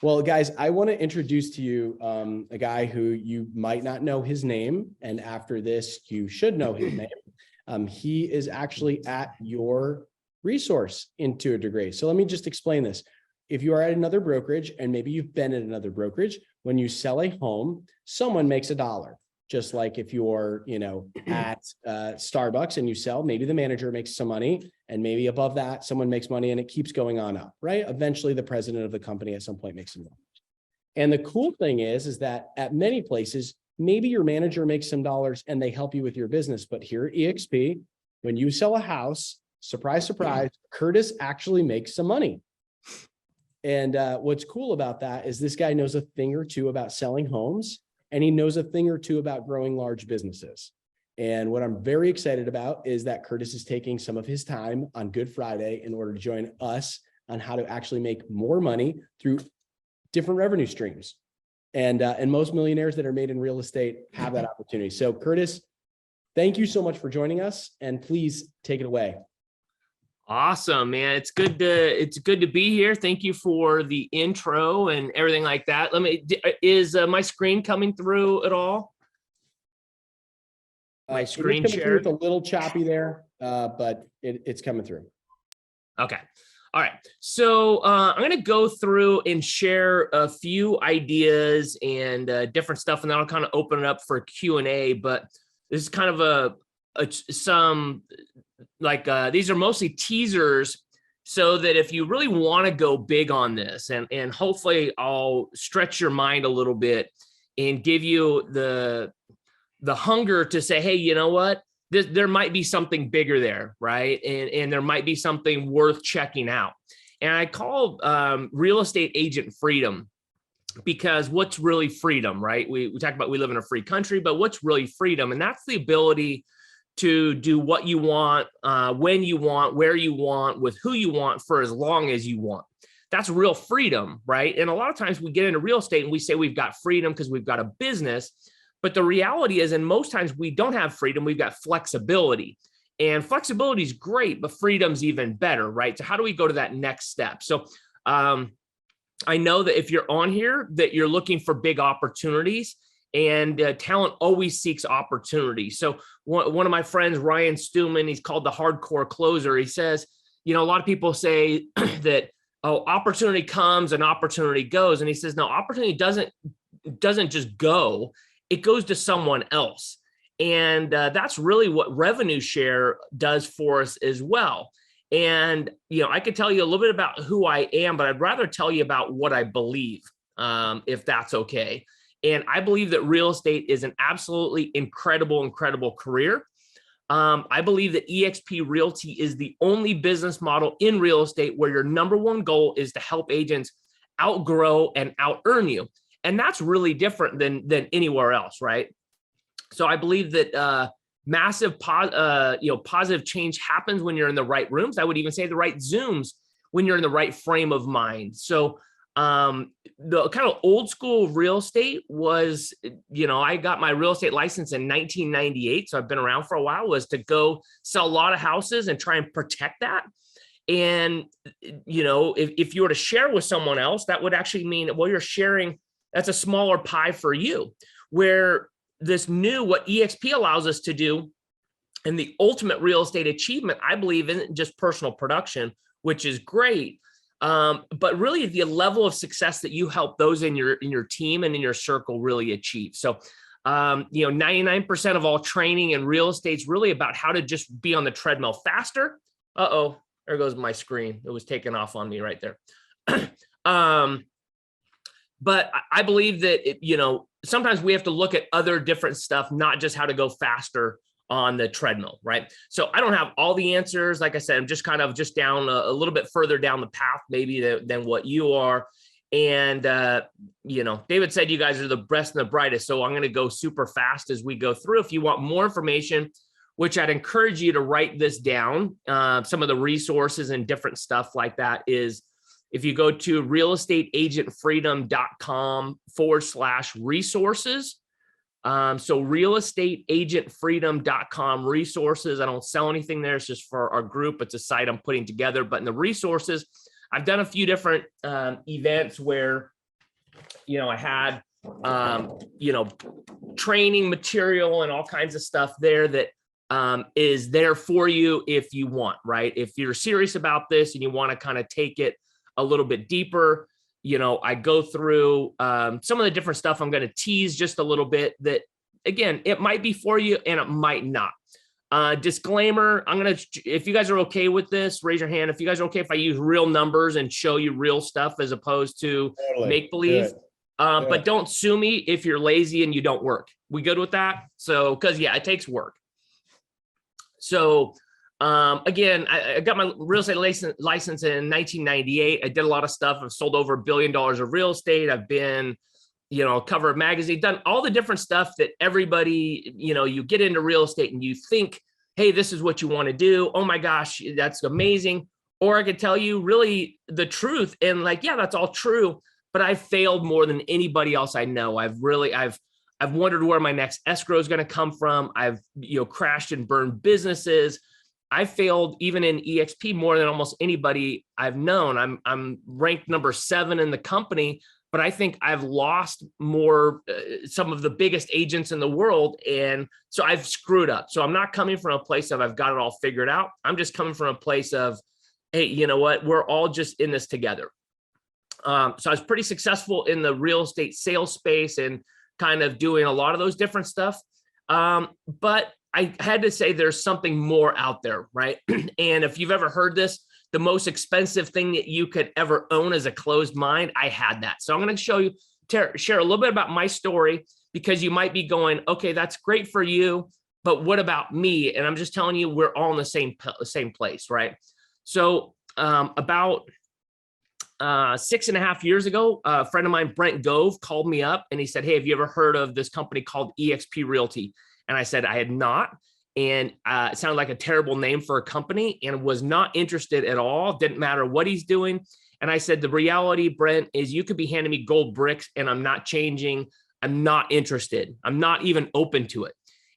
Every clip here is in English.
Well, guys, I want to introduce to you a guy who you might not know his name, and after this, you should know his name. He is actually at your resource to a degree. So let me just explain this. If you are at another brokerage, and maybe you've been at another brokerage, when you sell a home, someone makes $1. Just like if you're, at Starbucks and you sell, maybe the manager makes some money, and maybe above that, someone makes money, and it keeps going on up, right? Eventually, the president of the company at some point makes some money. And the cool thing is that at many places, maybe your manager makes some dollars and they help you with your business. But here at eXp, when you sell a house, surprise, surprise, Curtis actually makes some money. And what's cool about that is this guy knows a thing or two about selling homes, and he knows a thing or two about growing large businesses. And what I'm very excited about is that Curtis is taking some of his time on Good Friday in order to join us on how to actually make more money through different revenue streams. And most millionaires that are made in real estate have that opportunity. So Curtis, thank you so much for joining us, and please take it away. Awesome, man. It's good to be here. Thank you for the intro and everything like that. Is my screen coming through at all? My screen share. It's a little choppy there, but it's coming through. Okay. All right. So I'm going to go through and share a few ideas and different stuff, and then I'll kind of open it up for Q&A. But this is kind of these are mostly teasers, so that if you really want to go big on this, and hopefully I'll stretch your mind a little bit and give you the hunger to say, hey, you know what? There might be something bigger there, right? And there might be something worth checking out. And I call real estate agent freedom, because what's really freedom, right? We talk about we live in a free country, but what's really freedom? And that's the ability to do what you want, when you want, where you want, with who you want, for as long as you want. That's real freedom, right? And a lot of times we get into real estate and we say we've got freedom because we've got a business. But the reality is, and most times we don't have freedom, we've got flexibility. And flexibility is great, but freedom's even better, right? So how do we go to that next step? So I know that if you're on here, that you're looking for big opportunities, and talent always seeks opportunity. So one of my friends, Ryan Stewman, he's called the hardcore closer. He says, a lot of people say that, oh, opportunity comes and opportunity goes. And he says, no, opportunity doesn't just go. It goes to someone else. And that's really what revenue share does for us as well. And, I could tell you a little bit about who I am, but I'd rather tell you about what I believe, if that's okay. And I believe that real estate is an absolutely incredible career. I believe that eXp Realty is the only business model in real estate where your number one goal is to help agents outgrow and out-earn you. And that's really different than anywhere else, right? So I believe that massive positive change happens when you're in the right rooms. I would even say the right Zooms when you're in the right frame of mind. So the kind of old school real estate was, I got my real estate license in 1998. So I've been around for a while, was to go sell a lot of houses and try and protect that. And, if you were to share with someone else, that would actually mean, well, you're sharing, that's a smaller pie for you. Where what eXp allows us to do, and the ultimate real estate achievement, I believe, isn't just personal production, which is great. But really the level of success that you help those in your team and in your circle really achieve. So, 99% of all training in real estate is really about how to just be on the treadmill faster. Uh-oh, there goes my screen. It was taken off on me right there. But I believe that, sometimes we have to look at other different stuff, not just how to go faster on the treadmill, right? So I don't have all the answers. Like I said, I'm just kind of down a little bit further down the path maybe than what you are. And, David said you guys are the best and the brightest. So I'm going to go super fast as we go through. If you want more information, which I'd encourage you to write this down, some of the resources and different stuff like that is, if you go to realestateagentfreedom.com/resources. So realestateagentfreedom.com resources. I don't sell anything there. It's just for our group. It's a site I'm putting together, but in the resources, I've done a few different events where I had, training material and all kinds of stuff there that is there for you if you want, right? If you're serious about this and you want to kind of take it a little bit deeper, I go through some of the different stuff. I'm going to tease just a little bit that, again, it might be for you and it might not. Disclaimer, if you guys are okay with this, raise your hand. If you guys are okay if I use real numbers and show you real stuff as opposed to make believe. But don't sue me if you're lazy and you don't work. We good with that? So, because it takes work. So again, I got my real estate license in 1998. I did a lot of stuff. I've sold over $1 billion of real estate. I've been, cover of magazine, done all the different stuff that everybody, you get into real estate and you think, hey, this is what you want to do. Oh my gosh, that's amazing. Or I could tell you really the truth and that's all true. But I've failed more than anybody else I know. I've wondered where my next escrow is going to come from. I've, crashed and burned businesses. I failed even in EXP more than almost anybody I've known. I'm ranked number 7 in the company, but I think I've lost more, some of the biggest agents in the world. And so I've screwed up. So I'm not coming from a place of I've got it all figured out. I'm just coming from a place of, hey, you know what? We're all just in this together. So I was pretty successful in the real estate sales space and kind of doing a lot of those different stuff. But I had to say there's something more out there, right? And if you've ever heard this, the most expensive thing that you could ever own is a closed mind. I had that. So I'm going to share a little bit about my story, because you might be going, okay, that's great for you, but what about me? And I'm just telling you, we're all in the same place, right? So about 6.5 years ago, a friend of mine, Brent Gove, called me up and he said, hey, have you ever heard of this company called eXp Realty? And I said, I had not. And it sounded like a terrible name for a company and was not interested at all. Didn't matter what he's doing. And I said, the reality, Brent, is you could be handing me gold bricks and I'm not changing. I'm not interested. I'm not even open to it.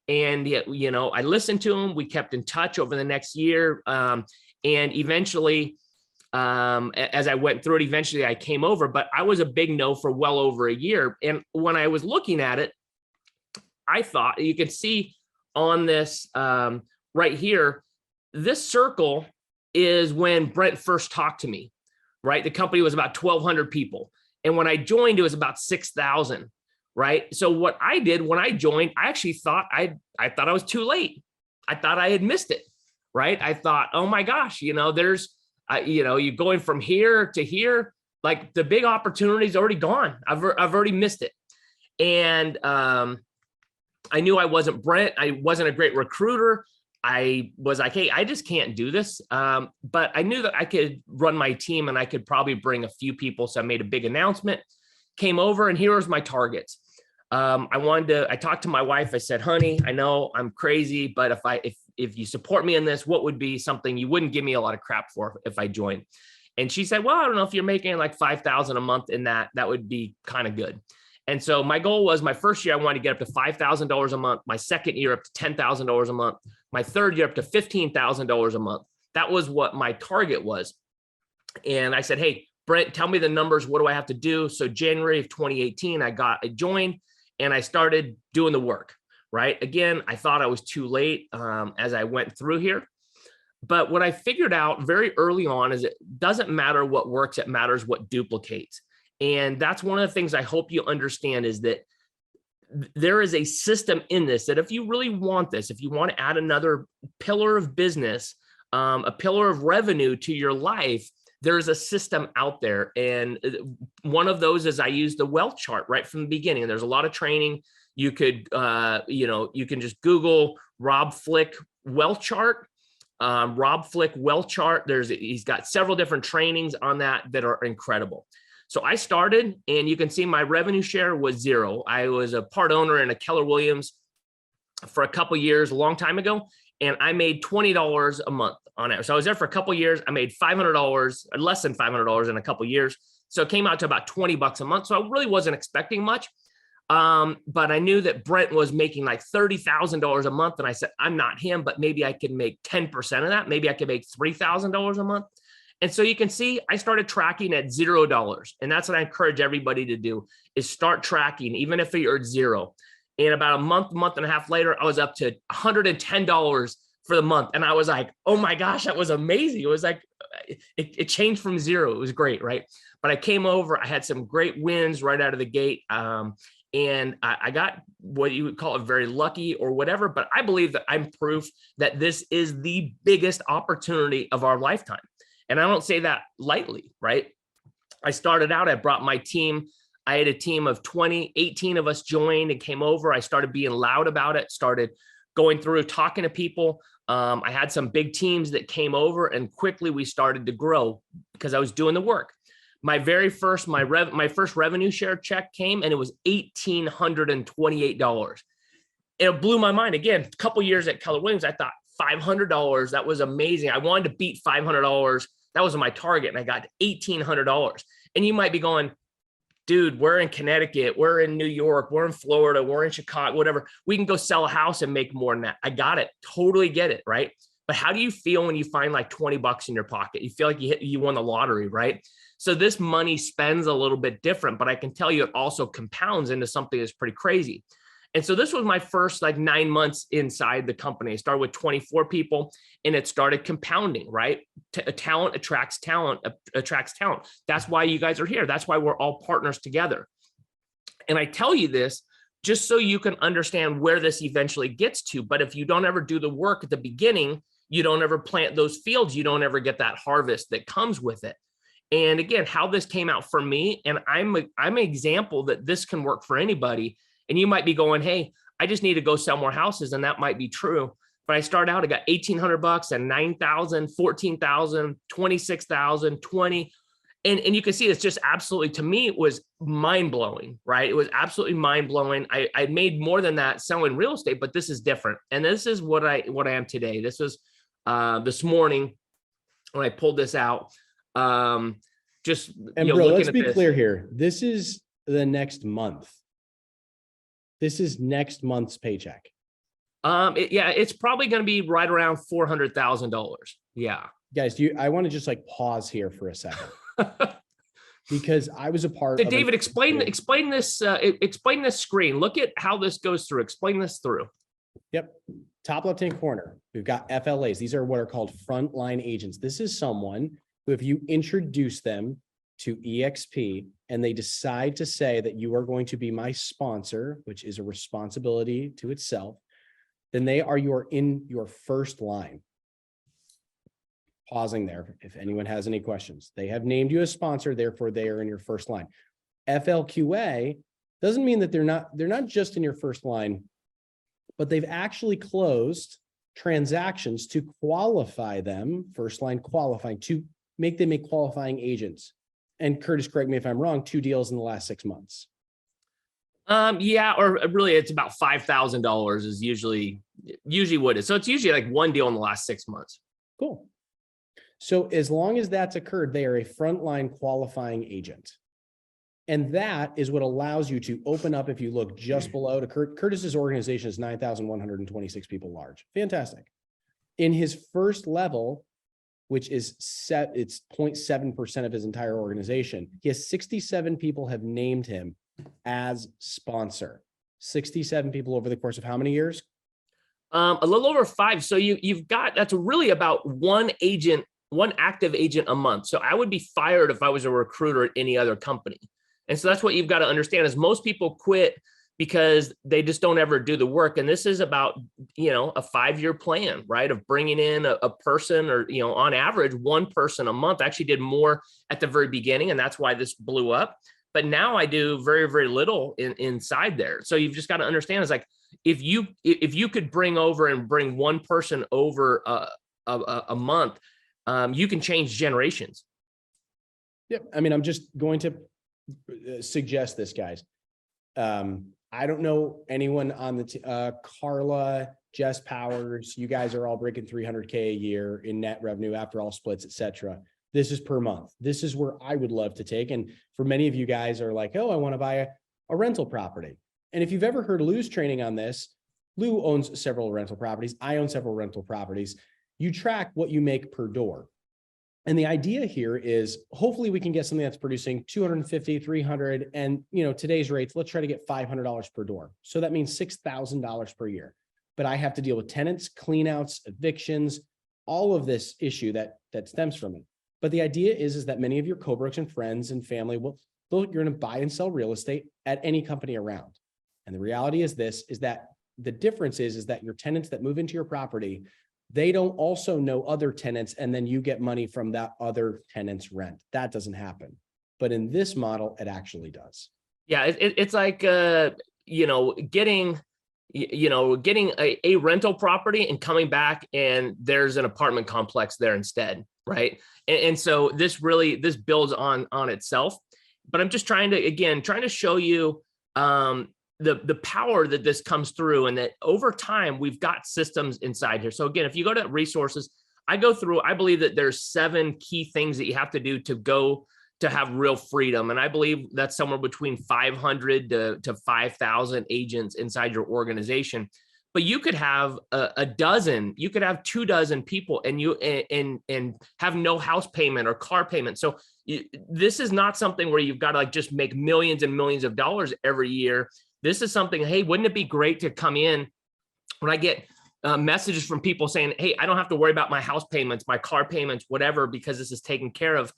And yet, I listened to him. We kept in touch over the next year. And eventually, as I went through it, eventually I came over, but I was a big no for well over a year. And when I was looking at it, I thought you could see on this right here, this circle is when Brent first talked to me, right? The company was about 1,200 people. And when I joined, it was about 6,000, right? So what I did when I joined, I actually thought I thought I was too late. I thought I had missed it, right? I thought, oh my gosh, there's, you're going from here to here, like the big opportunity's already gone. I've already missed it. And I knew I wasn't Brent. I wasn't a great recruiter. I was like, hey, I just can't do this. But I knew that I could run my team and I could probably bring a few people. So I made a big announcement, came over, and here was my targets. I talked to my wife. I said, honey, I know I'm crazy, but if you support me in this, what would be something you wouldn't give me a lot of crap for if I joined? And she said, well, I don't know, if you're making like $5,000 a month in that would be kind of good. And so my goal was, my first year, I wanted to get up to $5,000 a month. My second year, up to $10,000 a month. My third year, up to $15,000 a month. That was what my target was. And I said, hey, Brent, tell me the numbers. What do I have to do? So January of 2018, I joined and I started doing the work, right? Again, I thought I was too late as I went through here. But what I figured out very early on is it doesn't matter what works, it matters what duplicates. And that's one of the things I hope you understand, is that there is a system in this, that if you really want this, if you want to add another pillar of business, a pillar of revenue to your life, there's a system out there. And one of those is I use the wealth chart right from the beginning. There's a lot of training. You could, you can just Google Rob Flick wealth chart. Rob Flick wealth chart. He's got several different trainings on that are incredible. So I started, and you can see my revenue share was 0. I was a part owner in a Keller Williams for a couple of years, a long time ago, and I made $20 a month on it. So I was there for a couple of years. I made $500, less than $500 in a couple of years. So it came out to about $20 a month. So I really wasn't expecting much. But I knew that Brent was making like $30,000 a month. And I said, I'm not him, but maybe I could make 10% of that. Maybe I could make $3,000 a month. And so you can see I started tracking at $0. And that's what I encourage everybody to do is start tracking, even if you're at zero. And about a month and a half later, I was up to $110 for the month. And I was like, oh my gosh, that was amazing. It was like, it changed from zero. It was great, right? But I came over, I had some great wins right out of the gate. And I got what you would call it very lucky or whatever, but I believe that I'm proof that this is the biggest opportunity of our lifetime. And I don't say that lightly, right? I started out, I brought my team. I had a team of 20, 18 of us joined and came over. I started being loud about it, started going through, talking to people. I had some big teams that came over and quickly we started to grow because I was doing the work. My first revenue share check came and it was $1,828. It blew my mind. Again, a couple years at Keller Williams, I thought $500, that was amazing. I wanted to beat $500. That was my target and I got $1,800. And you might be going, dude, we're in Connecticut, we're in New York, we're in Florida, we're in Chicago, whatever. We can go sell a house and make more than that. I got it. Totally get it, right? But how do you feel when you find like 20 bucks in your pocket? You feel like you won the lottery, right? So this money spends a little bit different, but I can tell you it also compounds into something that's pretty crazy. And so this was my first like 9 months inside the company. I started with 24 people and it started compounding, right? Talent attracts talent, attracts talent. That's why you guys are here. That's why we're all partners together. And I tell you this just so you can understand where this eventually gets to. But if you don't ever do the work at the beginning, you don't ever plant those fields, you don't ever get that harvest that comes with it. And again, how this came out for me, and I'm an example that this can work for anybody. And you might be going, hey, I just need to go sell more houses. And that might be true. But I started out, I got $1,800 and 9,000, 14,000, 26,000, 20. And you can see it's just absolutely, to me, it was mind blowing, right? It was absolutely mind blowing. I made more than that selling real estate, but this is different. And this is what I am today. This was this morning when I pulled this out. Just, and bro, let's be clear here. This is the next month. This is next month's paycheck. It's probably going to be right around $400,000. Yeah. Guys, I want to just like pause here for a second because I was a part of David, explain this screen. Look at how this goes through. Explain this through. Yep. Top left-hand corner, we've got FLAs. These are what are called frontline agents. This is someone who, if you introduce them to EXP and they decide to say that you are going to be my sponsor, which is a responsibility to itself, then they are in your first line. Pausing there. If anyone has any questions, they have named you a sponsor, therefore they are in your first line. FLQA doesn't mean that they're not just in your first line, but they've actually closed transactions to qualify them, first line qualifying, to make them a qualifying agent. And Curtis, correct me if I'm wrong, 2 deals in the last 6 months. Yeah, or really it's about $5,000 is usually what it is. So it's usually like 1 deal in the last 6 months. Cool. So as long as that's occurred, they are a frontline qualifying agent. And that is what allows you to open up, if you look just below to Curtis's organization is 9,126 people large. Fantastic. In his first level, which is it's 0.7% of his entire organization, he has 67 people have named him as sponsor. 67 people over the course of how many years? A little over 5. So you've got, that's really about one active agent a month. So I would be fired if I was a recruiter at any other company. And so that's what you've got to understand is most people quit because they just don't ever do the work. And this is about, a 5-year plan, right? Of bringing in a person or, on average, 1 person a month. I actually did more at the very beginning, and that's why this blew up. But now I do very, very little inside there. So you've just got to understand, it's like, if you could bring 1 person over a month, you can change generations. Yep. I mean, I'm just going to suggest this, guys. I don't know anyone on the Carla, Jess Powers, you guys are all breaking 300K a year in net revenue after all splits, et cetera. This is per month. This is where I would love to take. And for many of you guys are like, oh, I want to buy a rental property. And if you've ever heard Lou's training on this, Lou owns several rental properties. I own several rental properties. You track what you make per door. And the idea here is hopefully we can get something that's producing 250, 300, and today's rates, let's try to get $500 per door. So that means $6,000 per year. But I have to deal with tenants, cleanouts, evictions, all of this issue that stems from it. But the idea is that many of your co-brokers and friends and family you're going to buy and sell real estate at any company around. And the reality is that the difference is that your tenants that move into your property, they don't also know other tenants, and then you get money from that other tenant's rent. That doesn't happen. But in this model, it actually does. Yeah, it's like getting a rental property and coming back and there's an apartment complex there instead, right? And so this builds on itself. But I'm just trying to show you the power that this comes through, and that over time we've got systems inside here. So again, if you go to resources, I believe that there's 7 key things that you have to do to have real freedom. And I believe that's somewhere between 500 to 5,000 agents inside your organization. But you could have a dozen, you could have 24 people and have no house payment or car payment. So this is not something where you've got to just make millions and millions of dollars every year. This is something, hey, wouldn't it be great to come in when I get messages from people saying, hey, I don't have to worry about my house payments, my car payments, whatever, because this is taken care of.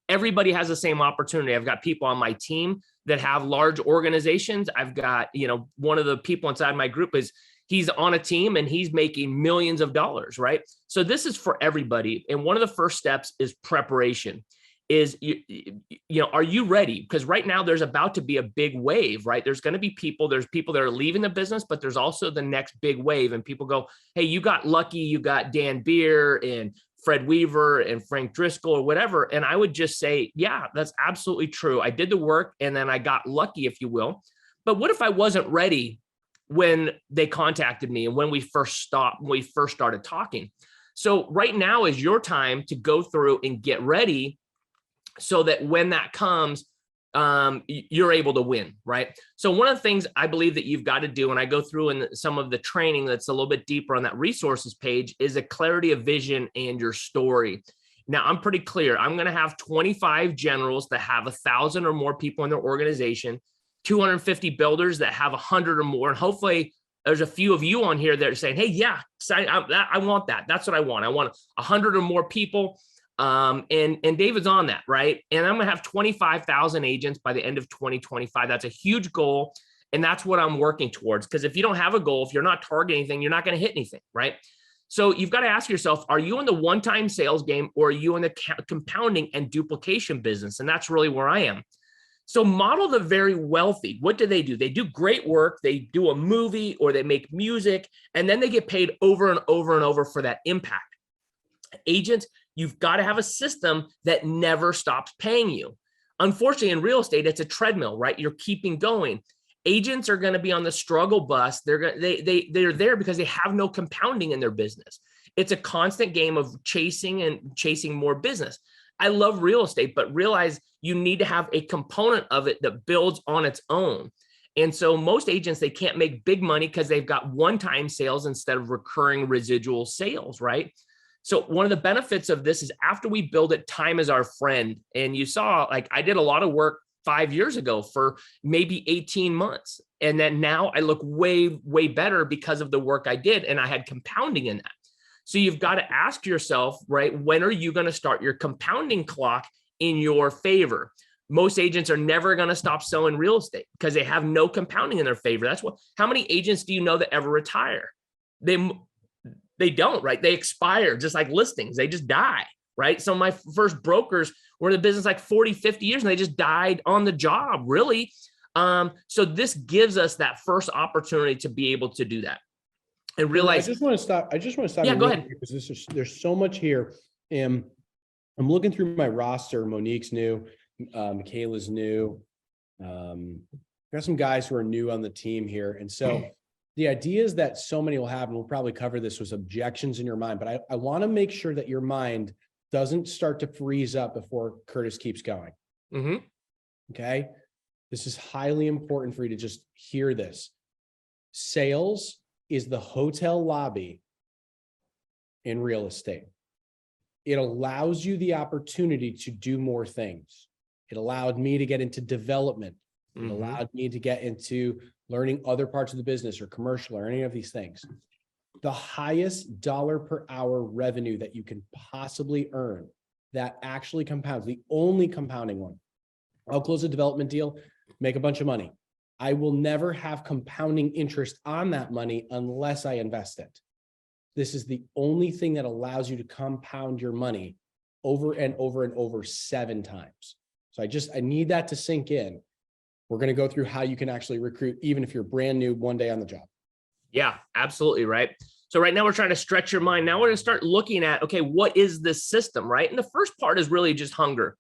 Everybody has the same opportunity. I've got people on my team that have large organizations. I've got, one of the people inside my group he's on a team and he's making millions of dollars, right? So this is for everybody. And one of the first steps is preparation. Are you ready? Because right now there's about to be a big wave, right? There's people that are leaving the business, but there's also the next big wave. And people go, hey, you got lucky. You got Dan Beer and Fred Weaver and Frank Driscoll or whatever. And I would just say, yeah, that's absolutely true. I did the work and then I got lucky, if you will. But what if I wasn't ready when they contacted me and when we first started talking? So right now is your time to go through and get ready, so that when that comes, you're able to win, right? So one of the things I believe that you've got to do, and I go through in some of the training that's a little bit deeper on that resources page, is a clarity of vision and your story. Now, I'm pretty clear. I'm going to have 25 generals that have 1,000 or more people in their organization, 250 builders that have 100 or more, and hopefully there's a few of you on here that are saying, hey, yeah, I want that. That's what I want. I want 100 or more people. And David's on that, right? And I'm going to have 25,000 agents by the end of 2025. That's a huge goal. And that's what I'm working towards. Because if you don't have a goal, if you're not targeting anything, you're not going to hit anything, right? So you've got to ask yourself, are you in the one-time sales game, or are you in the compounding and duplication business? And that's really where I am. So model the very wealthy. What do? They do great work. They do a movie or they make music, and then they get paid over and over and over for that impact. Agents, you've got to have a system that never stops paying you. Unfortunately, in real estate, it's a treadmill, right? You're keeping going. Agents are going to be on the struggle bus. They're there because they have no compounding in their business. It's a constant game of chasing more business. I love real estate, but realize you need to have a component of it that builds on its own. And so most agents, they can't make big money because they've got one-time sales instead of recurring residual sales, right? So one of the benefits of this is after we build it, time is our friend. And you saw, I did a lot of work 5 years ago for maybe 18 months. And then now I look way, way better because of the work I did. And I had compounding in that. So you've got to ask yourself, right, when are you going to start your compounding clock in your favor? Most agents are never going to stop selling real estate because they have no compounding in their favor. That's what, how many agents do you know that ever retire? They don't, right? They expire just like listings. They just die, right? Some of my first brokers were in the business like 40, 50 years and they just died on the job, really. So this gives us that first opportunity to be able to do that and realize. I just want to stop. Yeah, go ahead. Because there's so much here. And I'm looking through my roster. Monique's new, Michaela's new. Got some guys who are new on the team here. And so the idea is that so many will have, and we'll probably cover this, was objections in your mind, but I want to make sure that your mind doesn't start to freeze up before Curtis keeps going. Mm-hmm. Okay. This is highly important for you to just hear this. Sales is the hotel lobby in real estate. it allows you the opportunity to do more things. It allowed me to get into development. It allowed me to get into learning other parts of the business or commercial or any of these things. The highest dollar per hour revenue that you can possibly earn that actually compounds, the only compounding one. I'll close a development deal, make a bunch of money. I will never have compounding interest on that money unless I invest it. This is the only thing that allows you to compound your money over and over and over 7 times. So I need that to sink in. We're going to go through how you can actually recruit, even if you're brand new one day on the job. Yeah, absolutely. Right. So right now we're trying to stretch your mind. Now we're going to start looking at, okay, what is this system, right? And the first part is really just hunger.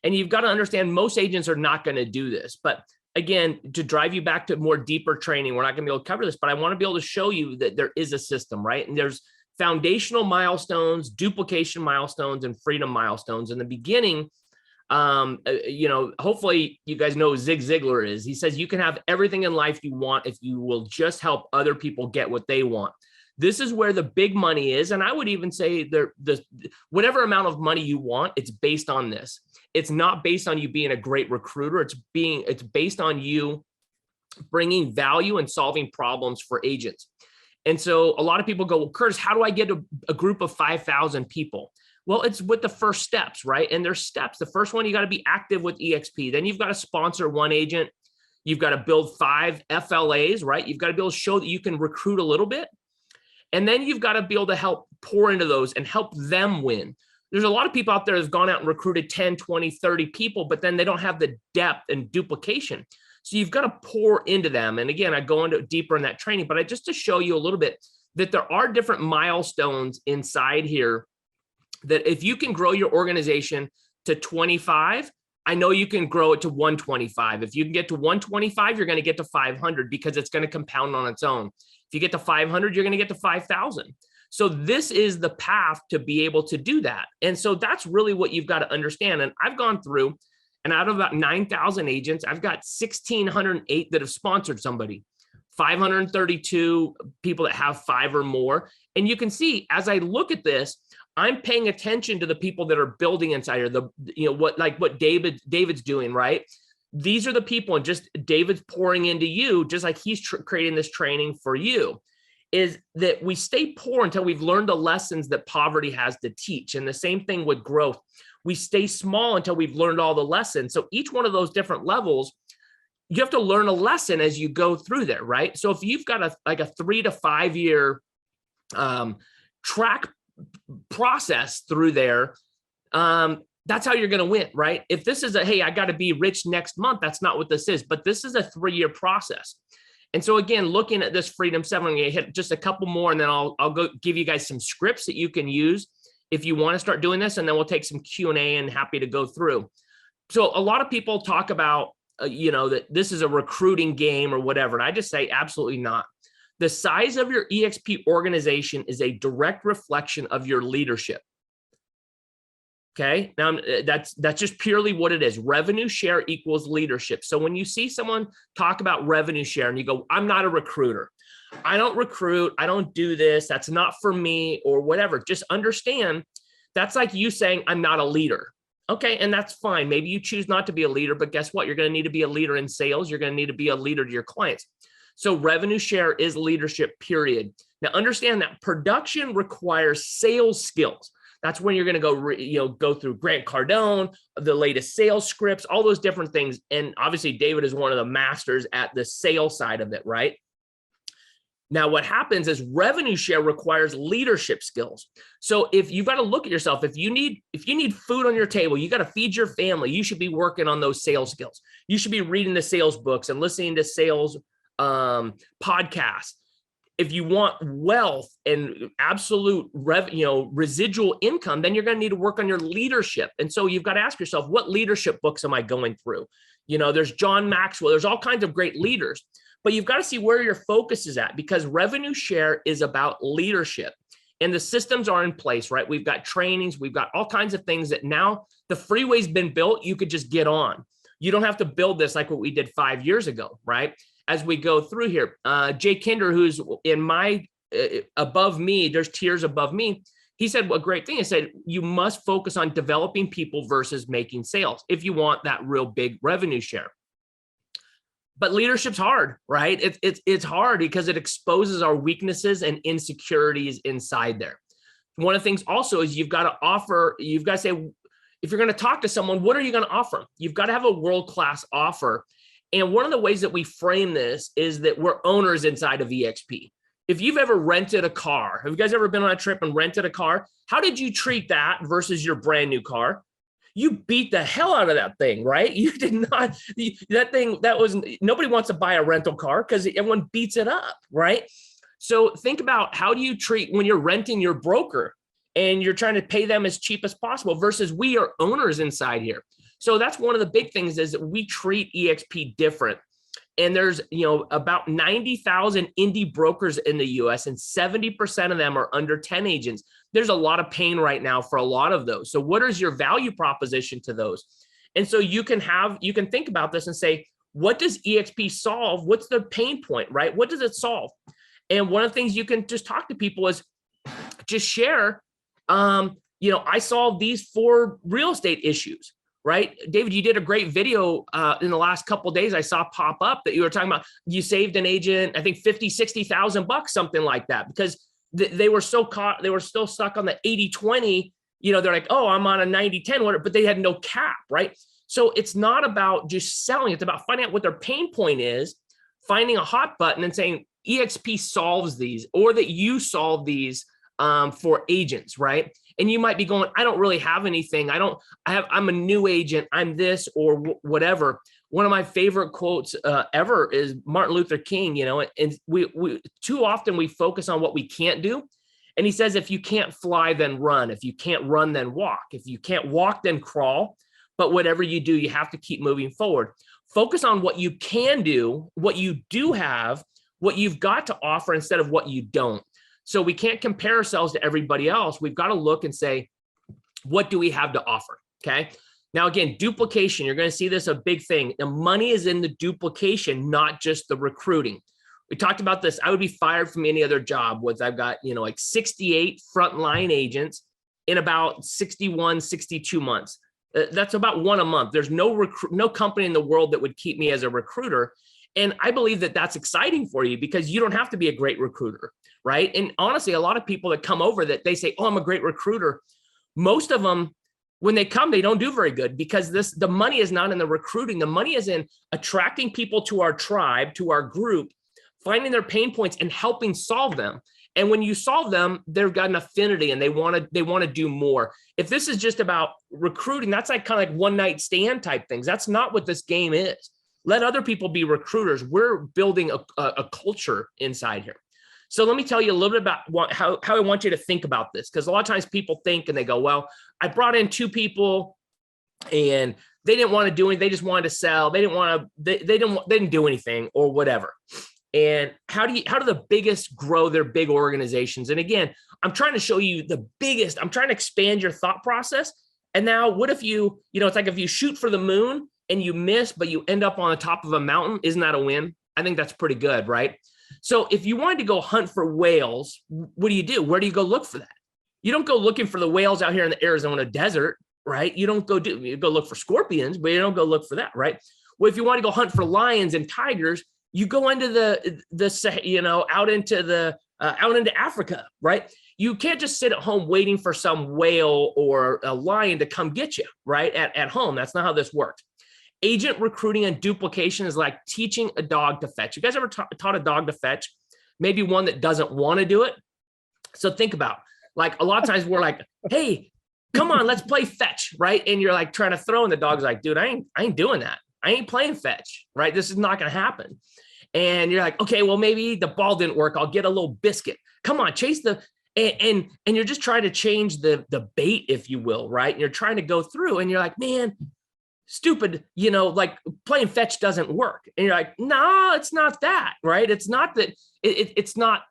And you've got to understand most agents are not going to do this. But again, to drive you back to more deeper training, we're not going to be able to cover this, but I want to be able to show you that there is a system, right? And there's foundational milestones, duplication milestones, and freedom milestones. In the beginning, hopefully you guys know who Zig Ziglar is. He says you can have everything in life you want if you will just help other people get what they want. This is where the big money is. And I would even say whatever amount of money you want, it's based on this. It's not based on you being a great recruiter. It's based on you bringing value and solving problems for agents. And so a lot of people go, well, Curtis, how do I get a group of 5,000 people? Well, it's with the first steps, right? And there's steps. The first one, you got to be active with EXP. Then you've got to sponsor 1 agent. You've got to build 5 FLAs, right? You've got to be able to show that you can recruit a little bit. And then you've got to be able to help pour into those and help them win. There's a lot of people out there that's gone out and recruited 10, 20, 30 people, but then they don't have the depth and duplication. So you've got to pour into them. And again, I go into deeper in that training, but just to show you a little bit that there are different milestones inside here that if you can grow your organization to 25, I know you can grow it to 125. If you can get to 125, you're going to get to 500 because it's going to compound on its own. If you get to 500, you're going to get to 5,000. So this is the path to be able to do that. And so that's really what you've got to understand. And I've gone through, and out of about 9,000 agents, I've got 1,608 that have sponsored somebody, 532 people that have 5 or more. And you can see as I look at this, I'm paying attention to the people that are building inside here, what David's doing, right? These are the people, and just David's pouring into you, just like he's creating this training for you, is that we stay poor until we've learned the lessons that poverty has to teach. And the same thing with growth. We stay small until we've learned all the lessons. So each one of those different levels, you have to learn a lesson as you go through there, right? So if you've got a 3 to 5 year track process through there, that's how you're going to win, right? If this is hey, I got to be rich next month, that's not what this is, but this is a 3-year process. And so again, looking at this Freedom 7, I'm going to hit just a couple more, and then I'll go give you guys some scripts that you can use if you want to start doing this, and then we'll take some Q&A and happy to go through. So a lot of people talk about, that this is a recruiting game or whatever. And I just say, absolutely not. The size of your EXP organization is a direct reflection of your leadership. Okay. Now that's just purely what it is. Revenue share equals leadership. So when you see someone talk about revenue share and you go, I'm not a recruiter, I don't recruit, I don't do this, that's not for me or whatever, just understand that's like you saying, I'm not a leader. Okay. And that's fine. Maybe you choose not to be a leader, but guess what? You're going to need to be a leader in sales. You're going to need to be a leader to your clients. So revenue share is leadership, period. Now understand that production requires sales skills. That's when you're going to go through Grant Cardone, the latest sales scripts, all those different things. And obviously David is one of the masters at the sales side of it, right? Now, what happens is revenue share requires leadership skills. So if you've got to look at yourself, if you need food on your table, you got to feed your family, you should be working on those sales skills. You should be reading the sales books and listening to sales podcasts. If you want wealth and absolute residual income, then you're going to need to work on your leadership. And so you've got to ask yourself, what leadership books am I going through? There's John Maxwell, there's all kinds of great leaders, but you've got to see where your focus is at, because revenue share is about leadership and the systems are in place, right? We've got trainings, we've got all kinds of things that now the freeway's been built, you could just get on. You don't have to build this like what we did 5 years ago, right? As we go through here, Jay Kinder, who's in my above me, there's tiers above me. he said a great thing. He said, you must focus on developing people versus making sales if you want that real big revenue share. But leadership's hard, right? It's hard because it exposes our weaknesses and insecurities inside there. One of the things also is you've got to say, if you're going to talk to someone, what are you going to offer? You've got to have a world-class offer. And one of the ways that we frame this is that we're owners inside of EXP. If you've ever rented a car, have you guys ever been on a trip and rented a car? How did you treat that versus your brand new car? You beat the hell out of that thing, right? You did not, nobody wants to buy a rental car because everyone beats it up, right? So think about, how do you treat when you're renting your broker and you're trying to pay them as cheap as possible versus we are owners inside here. So that's one of the big things, is that we treat EXP different. And there's, about 90,000 indie brokers in the US, and 70% of them are under 10 agents. There's a lot of pain right now for a lot of those. So what is your value proposition to those? And so you can think about this and say, what does EXP solve? What's the pain point, right? What does it solve? And one of the things you can just talk to people is just share, I solved these 4 real estate issues. Right? David, you did a great video in the last couple of days. I saw pop up that you were talking about, you saved an agent, I think 50, 60,000 bucks, something like that, because they were so caught, they were still stuck on the 80-20, they're like, oh, I'm on a 90-10, but they had no cap, right? So it's not about just selling. It's about finding out what their pain point is, finding a hot button and saying EXP solves these, or that you solve these for agents, right? And you might be going, I don't really have anything. I'm a new agent. I'm this or whatever. One of my favorite quotes ever is Martin Luther King, and we too often we focus on what we can't do. And he says, if you can't fly, then run. If you can't run, then walk. If you can't walk, then crawl. But whatever you do, you have to keep moving forward. Focus on what you can do, what you do have, what you've got to offer instead of what you don't. So we can't compare ourselves to everybody else. We've got to look and say, what do we have to offer? Okay. Now, again, duplication, you're going to see this a big thing. The money is in the duplication, not just the recruiting. We talked about this. I would be fired from any other job with, I've got, like 68 frontline agents in about 61, 62 months. That's about 1 a month. There's no company in the world that would keep me as a recruiter. And I believe that that's exciting for you because you don't have to be a great recruiter, right? And honestly, a lot of people that come over that they say, oh, I'm a great recruiter. Most of them, when they come, they don't do very good because the money is not in the recruiting. The money is in attracting people to our tribe, to our group, finding their pain points and helping solve them. And when you solve them, they've got an affinity and they want to do more. If this is just about recruiting, that's like kind of like one night stand type things. That's not what this game is. Let other people be recruiters. We're building a culture inside here. So let me tell you a little bit about how I want you to think about this, because a lot of times people think and they go, well, I brought in 2 people and they didn't want to do anything. They just wanted to sell. They didn't do anything or whatever. And how do the biggest grow their big organizations? And again, I'm trying to show you I'm trying to expand your thought process. And now what if it's like if you shoot for the moon and you miss, but you end up on the top of a mountain, isn't that a win? I think that's pretty good, right? So if you wanted to go hunt for whales, what do? Where do you go look for that? You don't go looking for the whales out here in the Arizona desert, right? You go look for scorpions, but you don't go look for that, right? Well, if you want to go hunt for lions and tigers, you go into out into Africa, right? You can't just sit at home waiting for some whale or a lion to come get you, right? At home. That's not how this works. Agent recruiting and duplication is like teaching a dog to fetch. You guys ever taught a dog to fetch? Maybe one that doesn't want to do it. So think about, like, a lot of times we're like, hey, come on, let's play fetch, right? And you're like trying to throw, and the dog's like, dude, I ain't doing that. I ain't playing fetch, right? This is not going to happen. And you're like, okay, well, maybe the ball didn't work. I'll get a little biscuit. Come on, chase and you're just trying to change the bait, if you will, right? And you're trying to go through, and you're like, man, stupid, like playing fetch doesn't work. And you're like, no, it's not that, right? It's not that it's not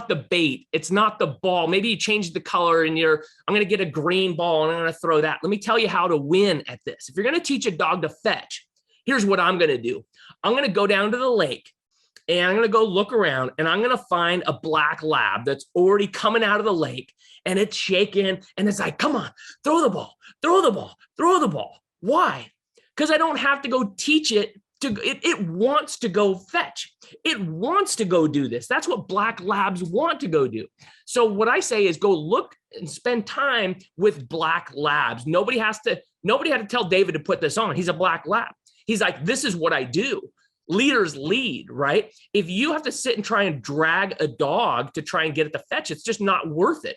the bait. It's not the ball. Maybe you change the color and I'm going to get a green ball and I'm going to throw that. Let me tell you how to win at this. If you're going to teach a dog to fetch, here's what I'm going to do. I'm going to go down to the lake and I'm going to go look around and I'm going to find a black lab that's already coming out of the lake and it's shaking and it's like, come on, throw the ball, throw the ball, throw the ball. Why? Because I don't have to go teach it. It wants to go fetch. It wants to go do this. That's what black labs want to go do. So what I say is go look and spend time with black labs. Nobody had to tell David to put this on. He's a black lab. He's like, this is what I do. Leaders lead, right? If you have to sit and try and drag a dog to try and get it to fetch, it's just not worth it.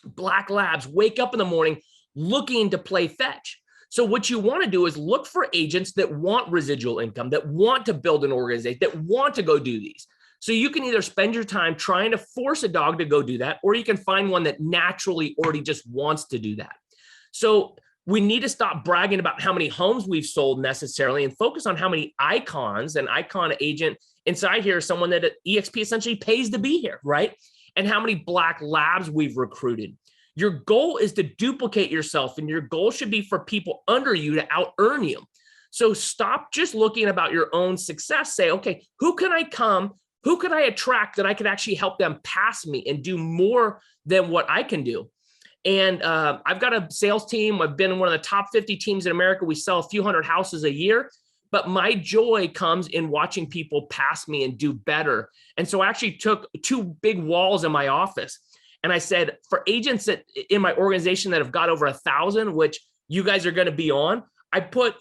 Black labs wake up in the morning looking to play fetch. So what you want to do is look for agents that want residual income, that want to build an organization, that want to go do these. So you can either spend your time trying to force a dog to go do that, or you can find one that naturally already just wants to do that. So we need to stop bragging about how many homes we've sold necessarily and focus on how many icons. An icon agent inside here is someone that EXP essentially pays to be here, right? And how many black labs we've recruited. Your goal is to duplicate yourself, and your goal should be for people under you to out earn you. So stop just looking about your own success. Say, okay, who can I attract that I could actually help them pass me and do more than what I can do? And I've got a sales team. I've been in one of the top 50 teams in America. We sell a few hundred houses a year, but my joy comes in watching people pass me and do better. And so I actually took 2 big walls in my office. And I said, for agents that in my organization that have got over 1,000, which you guys are going to be on, I put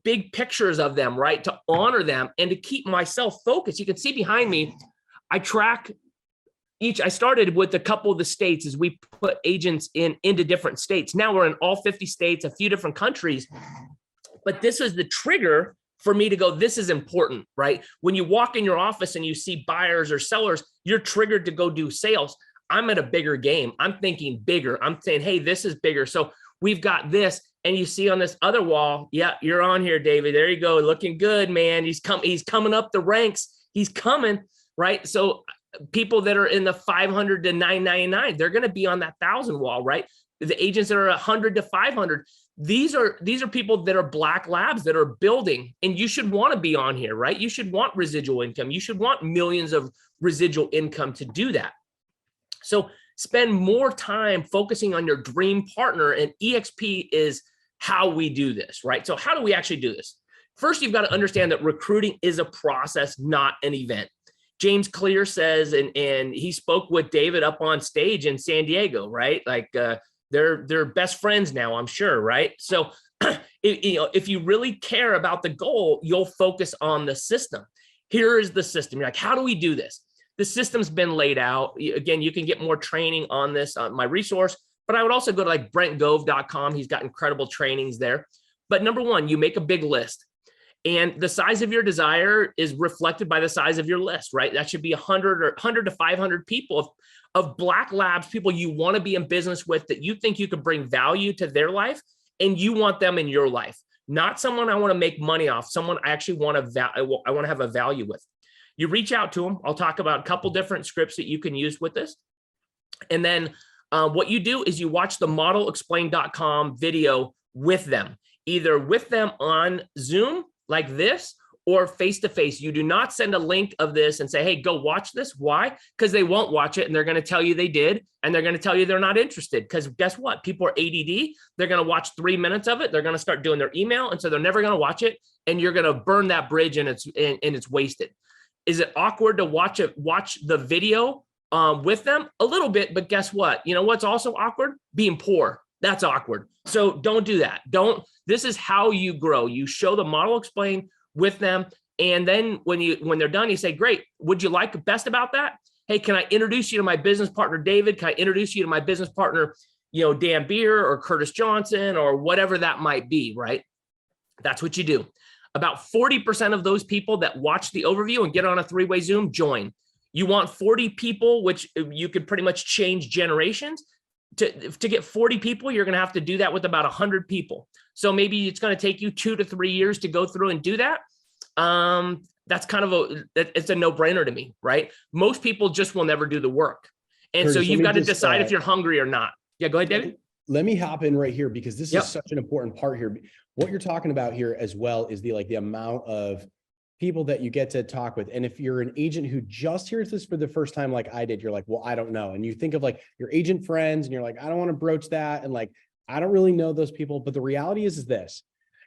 big pictures of them, right, to honor them and to keep myself focused. You can see behind me, I track each. I started with a couple of the states as we put agents into different states. Now we're in all 50 states, a few different countries. But this was the trigger for me to go, this is important, right? When you walk in your office and you see buyers or sellers, you're triggered to go do sales. I'm at a bigger game. I'm thinking bigger. I'm saying, hey, this is bigger. So we've got this. And you see on this other wall, yeah, you're on here, David. There you go. Looking good, man. He's coming up the ranks. He's coming, right? So people that are in the 500 to 999, they're going to be on that 1,000 wall, right? The agents that are 100 to 500, these are people that are black labs that are building, and you should want to be on here, right? You should want residual income. You should want millions of residual income to do that. So spend more time focusing on your dream partner, and EXP is how we do this, right? So how do we actually do this? First, you've got to understand that recruiting is a process, not an event. James Clear says, and he spoke with David up on stage in San Diego, right? Like they're best friends now, I'm sure, right? So if you really care about the goal, you'll focus on the system. Here is the system. You're like, how do we do this? The system's been laid out. Again, you can get more training on this on my resource, but I would also go to like brentgove.com. He's got incredible trainings there. But number one, you make a big list, and the size of your desire is reflected by the size of your list, right? That should be 100 to 500 people of black labs, people you want to be in business with, that you think you could bring value to their life, and you want them in your life. Not someone I want to make money off, someone I actually want to have a value with. You reach out to them. I'll talk about a couple different scripts that you can use with this. And then what you do is you watch the modelexplain.com video with them, either with them on Zoom like this or face-to-face. You do not send a link of this and say, hey, go watch this. Why? Because they won't watch it, and they're going to tell you they did, and they're going to tell you they're not interested. Because guess what? People are ADD. They're going to watch 3 minutes of it. They're going to start doing their email, and so they're never going to watch it, and you're going to burn that bridge, and it's wasted. Is it awkward to watch the video with them? A little bit, but guess what? You know what's also awkward? Being poor. That's awkward. So don't do that. This is how you grow. You show the model explain with them. And then when they're done, you say, great, would you like best about that? Hey, can I introduce you to my business partner, David? Can I introduce you to my business partner, Dan Beer or Curtis Johnson or whatever that might be, right? That's what you do. About 40% of those people that watch the overview and get on a 3-way Zoom join. You want 40 people, which you could pretty much change generations. To get 40 people, you're going to have to do that with about 100 people. So maybe it's going to take you 2 to 3 years to go through and do that. That's kind of it's a no-brainer to me, right? Most people just will never do the work. And Curtis, so you've got to decide if you're hungry or not. Yeah, go ahead, David. Let me hop in right here because this is such an important part here. What you're talking about here as well is the amount of people that you get to talk with. And if you're an agent who just hears this for the first time, like I did, you're like, well, I don't know. And you think of like your agent friends and you're like, I don't want to broach that. And like, I don't really know those people. But the reality is this: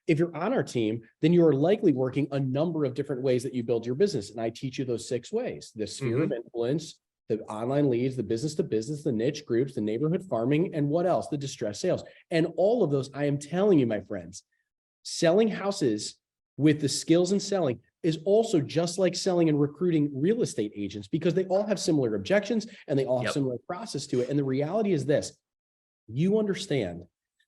if you're on our team, then you are likely working a number of different ways that you build your business. And I teach you those 6 ways: the sphere of influence, the online leads, the business to business, the niche groups, the neighborhood farming, and what else? The distress sales. And all of those, I am telling you, my friends, selling houses with the skills in selling is also just like selling and recruiting real estate agents, because they all have similar objections and they all have similar process to it. And the reality is this: you understand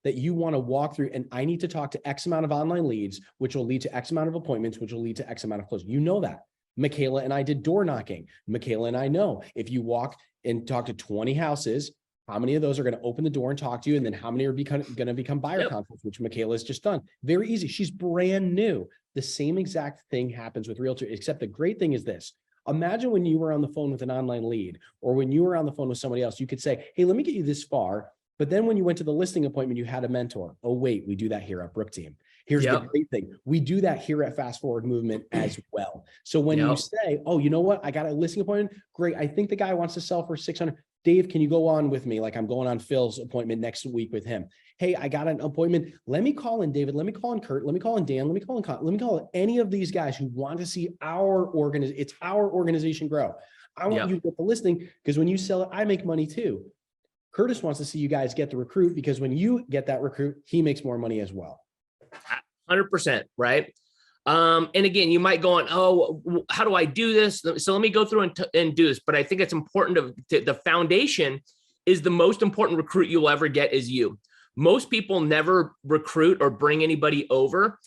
that you want to walk through, and I need to talk to X amount of online leads, which will lead to X amount of appointments, which will lead to X amount of closes. You know that. Michaela and I did door knocking. Michaela and I know if you walk and talk to 20 houses, how many of those are going to open the door and talk to you? And then how many are going to become buyer consults, which Michaela has just done. Very easy. She's brand new. The same exact thing happens with realtor, except the great thing is this: imagine when you were on the phone with an online lead, or when you were on the phone with somebody else, you could say, hey, let me get you this far. But then when you went to the listing appointment, you had a mentor. Oh, wait, we do that here at Brook Team. Here's the great thing: we do that here at Fast Forward Movement as well. So when you say, oh, you know what? I got a listing appointment. Great. I think the guy wants to sell for 600. Dave, can you go on with me? Like, I'm going on Phil's appointment next week with him. Hey, I got an appointment. Let me call in David. Let me call in Kurt. Let me call in Dan. Let me call in let me call any of these guys who want to see our organization grow. I want you to get the listing, because when you sell it, I make money too. Curtis wants to see you guys get the recruit, because when you get that recruit, he makes more money as well. 100%, right? And again, you might go on, oh, how do I do this? So let me go through and do this. But I think it's important the foundation is the most important recruit you'll ever get is you. Most people never recruit or bring anybody over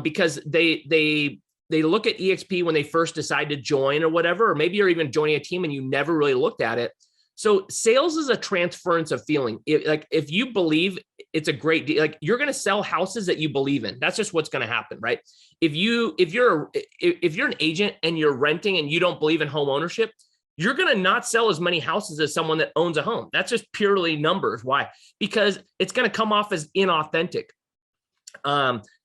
because they look at EXP when they first decide to join or whatever, or maybe you're even joining a team and you never really looked at it. So sales is a transference of feeling. If you believe it's a great deal, like, you're going to sell houses that you believe in. That's just what's going to happen, right? If you're an agent and you're renting and you don't believe in home ownership, you're going to not sell as many houses as someone that owns a home. That's just purely numbers. Why? Because it's going to come off as inauthentic.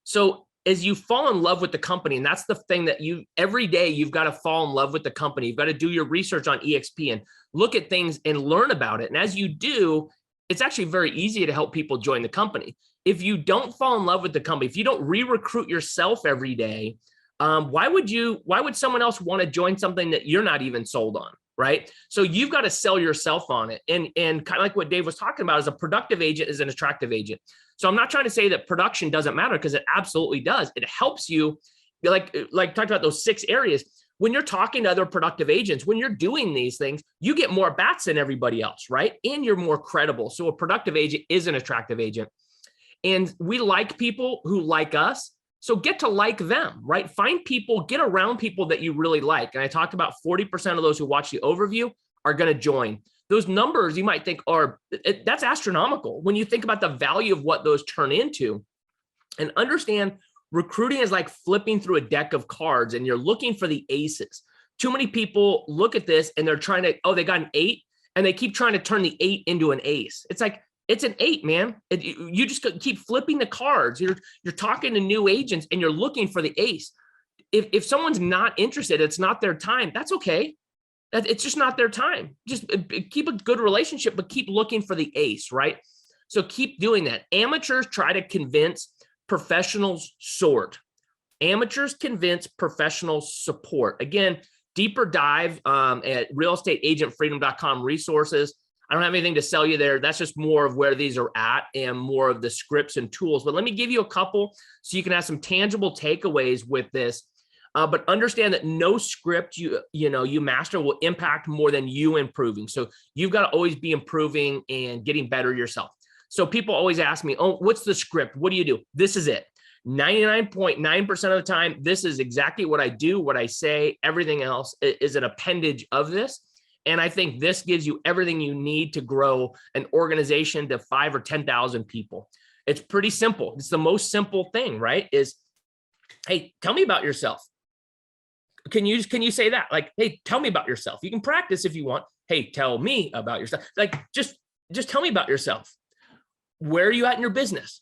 So as you fall in love with the company, and that's the thing that every day you've got to fall in love with the company. You've got to do your research on EXP and look at things and learn about it. And as you do, it's actually very easy to help people join the company. If you don't fall in love with the company, if you don't re-recruit yourself every day, why would someone else want to join something that you're not even sold on? Right? So you've got to sell yourself on it. And kind of like what Dave was talking about, is a productive agent is an attractive agent. So I'm not trying to say that production doesn't matter, because it absolutely does. It helps you, like talked about those 6 areas. When you're talking to other productive agents, when you're doing these things, you get more bats than everybody else, right? And you're more credible. So a productive agent is an attractive agent. And we like people who like us. So get to like them, right? Find people, get around people that you really like. And I talked about 40% of those who watch the overview are going to join. Those numbers you might think that's astronomical when you think about the value of what those turn into. And understand, recruiting is like flipping through a deck of cards and you're looking for the aces. Too many people look at this and they're trying to, they got an 8, and they keep trying to turn the 8 into an ace. It's like, it's an 8, man. You just keep flipping the cards. You're talking to new agents and you're looking for the ace. If someone's not interested, it's not their time. That's okay. It's just not their time. Just keep a good relationship, but keep looking for the ace, right? So keep doing that. Amateurs try to convince, professionals sort. Amateurs convince, professionals support. Again, deeper dive at realestateagentfreedom.com resources. I don't have anything to sell you there. That's just more of where these are at and more of the scripts and tools. But let me give you a couple so you can have some tangible takeaways with this. But understand that no script you master will impact more than you improving. So you've got to always be improving and getting better yourself. So people always ask me, oh, what's the script? What do you do? This is it. 99.9% of the time, this is exactly what I do, what I say. Everything else is an appendage of this. And I think this gives you everything you need to grow an organization to 5,000 or 10,000 people. It's pretty simple. It's the most simple thing, right? Is, hey, tell me about yourself. Can you say that? Like, hey, tell me about yourself. You can practice if you want. Hey, tell me about yourself. Like, just tell me about yourself. Where are you at in your business?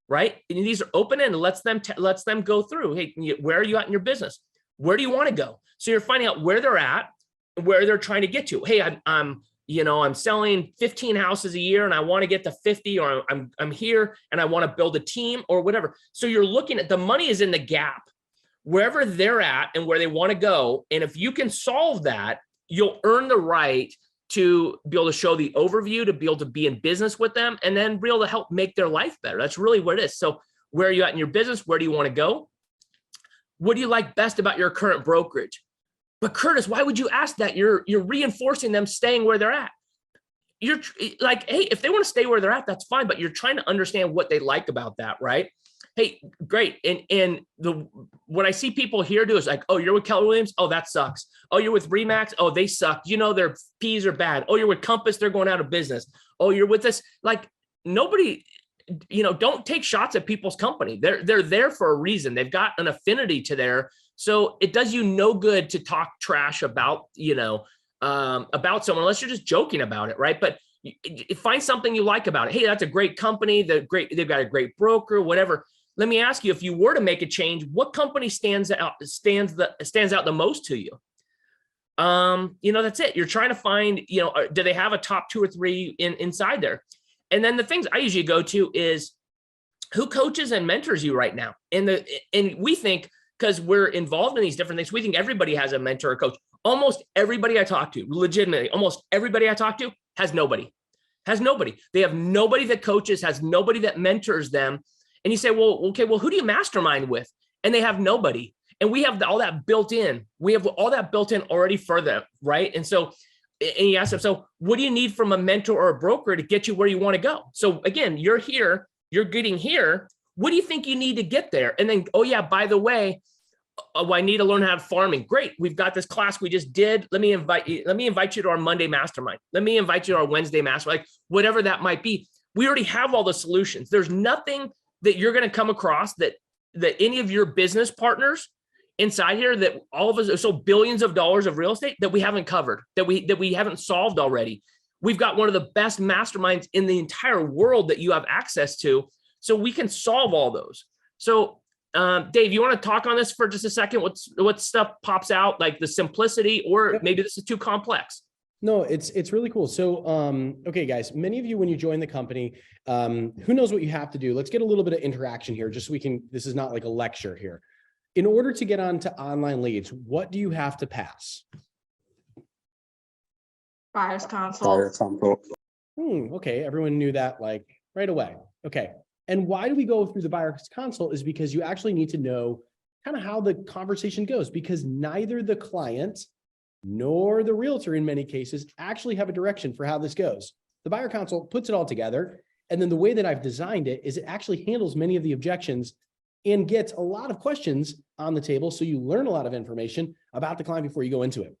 Right? And these are open-ended. Let's them go through. Hey, where are you at in your business? Where do you want to go? So you're finding out where they're at, where they're trying to get to. Hey, I'm selling 15 houses a year and I want to get to 50, or I'm here and I want to build a team or whatever. So you're looking at the money is in the gap wherever they're at and where they want to go. And if you can solve that, you'll earn the right to be able to show the overview, to be able to be in business with them, and then be able to help make their life better. That's really what it is. So where are you at in your business? Where do you want to go? What do you like best about your current brokerage? But Curtis, why would you ask that? You're reinforcing them staying where they're at. You're like, hey, if they want to stay where they're at, that's fine. But you're trying to understand what they like about that, right? Hey, great. And what I see people here do is like, oh, you're with Keller Williams. Oh, that sucks. Oh, you're with Remax. Oh, they suck. You know, their fees are bad. Oh, you're with Compass. They're going out of business. Oh, you're with this. Like nobody, don't take shots at people's company. They're there for a reason. They've got an affinity to there. So it does you no good to talk trash about, about someone unless you're just joking about it, right? But find something you like about it. Hey, that's a great company. They've got a great broker, whatever. Let me ask you, if you were to make a change, what company stands out the most to you? That's it. You're trying to find, do they have a top 2 or 3 inside there? And then the things I usually go to is who coaches and mentors you right now. And we think, because we're involved in these different things, we think everybody has a mentor or coach. Almost everybody I talk to, legitimately, almost everybody I talk to has nobody. They have nobody that coaches, has nobody that mentors them. And you say, well, okay, well, who do you mastermind with? And they have nobody. And we have all that built in. We have all that built in already for them, right? And you ask them, so what do you need from a mentor or a broker to get you where you want to go? So again, you're here, you're getting here. What do you think you need to get there? And then, oh yeah, by the way, I need to learn how to farming. Great. We've got this class we just did. Let me invite you to our Monday mastermind. Let me invite you to our Wednesday mastermind, like whatever that might be. We already have all the solutions. There's nothing that you're going to come across that any of your business partners inside here, that all of us, so billions of dollars of real estate that we haven't covered, that we haven't solved already. We've got one of the best masterminds in the entire world that you have access to. So we can solve all those. So Dave, you want to talk on this for just a second? What stuff pops out, like the simplicity, or maybe this is too complex? No, it's really cool. So, okay, guys, many of you, when you join the company, who knows what you have to do? Let's get a little bit of interaction here, just so this is not like a lecture here. In order to get onto online leads, what do you have to pass? Buyer's consult. Okay, everyone knew that like right away. Okay. And why do we go through the buyer's consult is because you actually need to know kind of how the conversation goes, because neither the client nor the realtor in many cases actually have a direction for how this goes. The buyer consult puts it all together. And then the way that I've designed it is it actually handles many of the objections and gets a lot of questions on the table. So you learn a lot of information about the client before you go into it.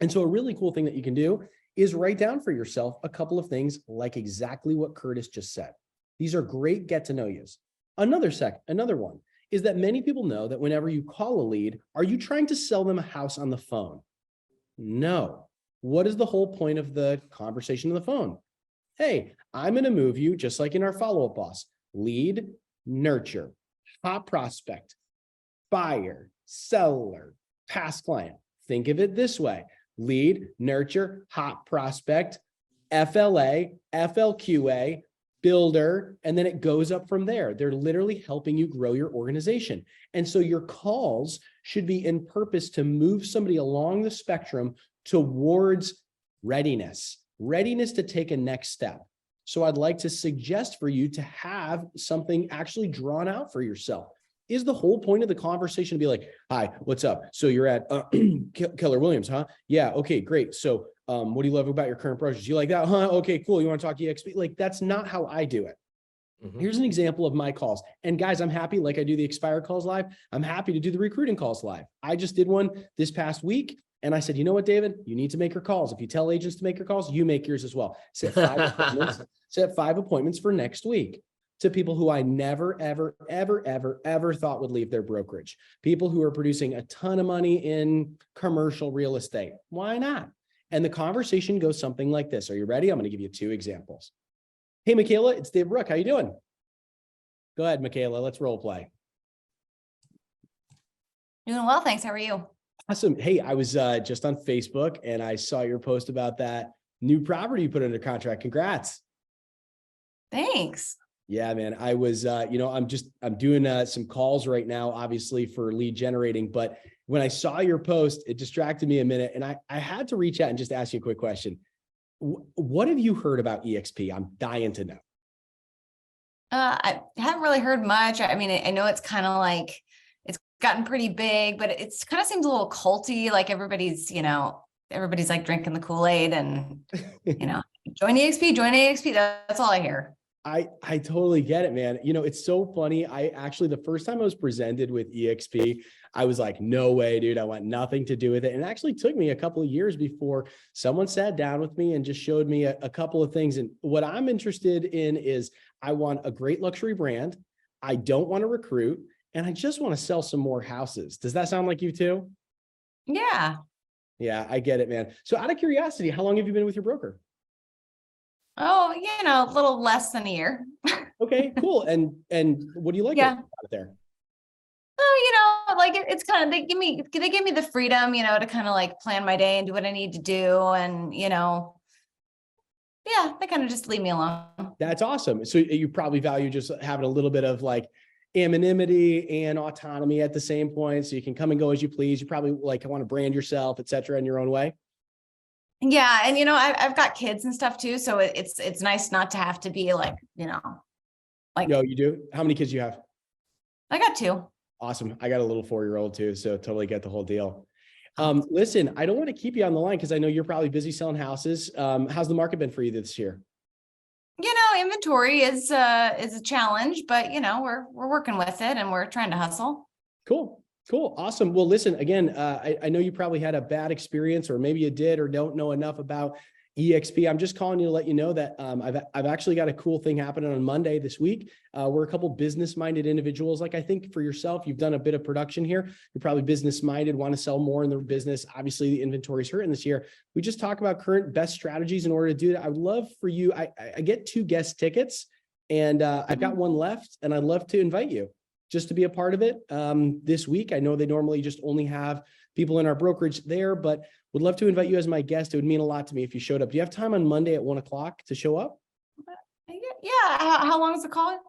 And so a really cool thing that you can do is write down for yourself a couple of things like exactly what Curtis just said. These are great get to know yous. Another one is that many people know that whenever you call a lead, are you trying to sell them a house on the phone? No. What is the whole point of the conversation on the phone? Hey, I'm going to move you, just like in our follow-up boss, lead, nurture, hot prospect, buyer, seller, past client. Think of it this way: lead, nurture, hot prospect, FLA, FLQA, builder, and then it goes up from there. They're literally helping you grow your organization. And so your calls should be in purpose to move somebody along the spectrum towards readiness to take a next step. So I'd like to suggest for you to have something actually drawn out for yourself. Is the whole point of the conversation to be like, hi, what's up? So you're at Keller Williams, huh? Yeah, okay, great. So what do you love about your current project? You like that, huh? Okay, cool. You want to talk EXP? Like, that's not how I do it. Mm-hmm. Here's an example of my calls. And guys, I'm happy, like I do the Expire calls live, I'm happy to do the recruiting calls live. I just did one this past week. And I said, you know what, David, you need to make your calls. If you tell agents to make your calls, you make yours as well. Set 5 appointments for next week to people who I never, ever thought would leave their brokerage. People who are producing a ton of money in commercial real estate. Why not? And the conversation goes something like this. Are you ready? I'm going to give you 2 examples. Hey, Michaela, it's Dave Brook. How you doing? Go ahead, Michaela. Let's role play. Doing well, thanks. How are you? Awesome. Hey, I was just on Facebook and I saw your post about that new property you put under contract. Congrats. Thanks. Yeah, man. I was, I'm doing some calls right now, obviously for lead generating, but when I saw your post, it distracted me a minute and I had to reach out and just ask you a quick question. What have you heard about EXP? I'm dying to know. I haven't really heard much. I mean, I know it's kind of like it's gotten pretty big, but it's kind of seems a little culty. Like everybody's like drinking the Kool-Aid and, join EXP, join EXP. That's all I hear. I totally get it, man. It's so funny. The first time I was presented with EXP, I was like, no way, dude. I want nothing to do with it. And it actually took me a couple of years before someone sat down with me and just showed me a couple of things. And what I'm interested in is I want a great luxury brand. I don't want to recruit, and I just want to sell some more houses. Does that sound like you too? Yeah. Yeah, I get it, man. So out of curiosity, how long have you been with your broker? Oh, a little less than a year. Okay, cool. And what do you like about it there? Oh, it's kind of, they give me the freedom, to kind of like plan my day and do what I need to do. And, they kind of just leave me alone. That's awesome. So you probably value just having a little bit of like anonymity and autonomy at the same point. So you can come and go as you please. You probably want to brand yourself, et cetera, in your own way. Yeah. And, I've got kids and stuff too. So it's nice not to have to be like, No, you do. How many kids do you have? I got 2. Awesome. I got a little 4-year-old too. So totally get the whole deal. Listen, I don't want to keep you on the line because I know you're probably busy selling houses. How's the market been for you this year? Inventory is a challenge, but we're working with it and we're trying to hustle. Cool. Awesome. Well, listen, again, I know you probably had a bad experience, or maybe you did, or don't know enough about EXP. I'm just calling you to let you know that I've actually got a cool thing happening on Monday this week. We're a couple business-minded individuals. Like I think for yourself, you've done a bit of production here. You're probably business-minded, want to sell more in their business. Obviously, the inventory's hurting this year. We just talk about current best strategies in order to do that. I would love for you. I get 2 guest tickets, and I've got one left, and I'd love to invite you just to be a part of it this week. I know they normally just only have people in our brokerage there, but would love to invite you as my guest. It would mean a lot to me if you showed up. Do you have time on Monday at 1:00 to show up? Yeah. How long is the call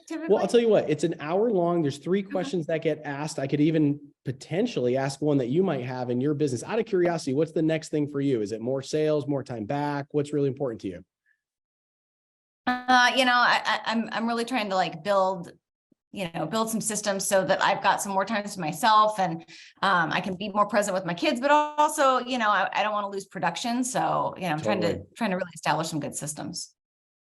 typically? Well, I'll tell you what, it's an hour long. There's 3 questions that get asked. I could even potentially ask one that you might have in your business. Out of curiosity, what's the next thing for you? Is it more sales, more time back? What's really important to you? I'm really trying to like build some systems so that I've got some more time to myself and I can be more present with my kids, but also, I don't want to lose production. So, I'm Totally. trying to really establish some good systems.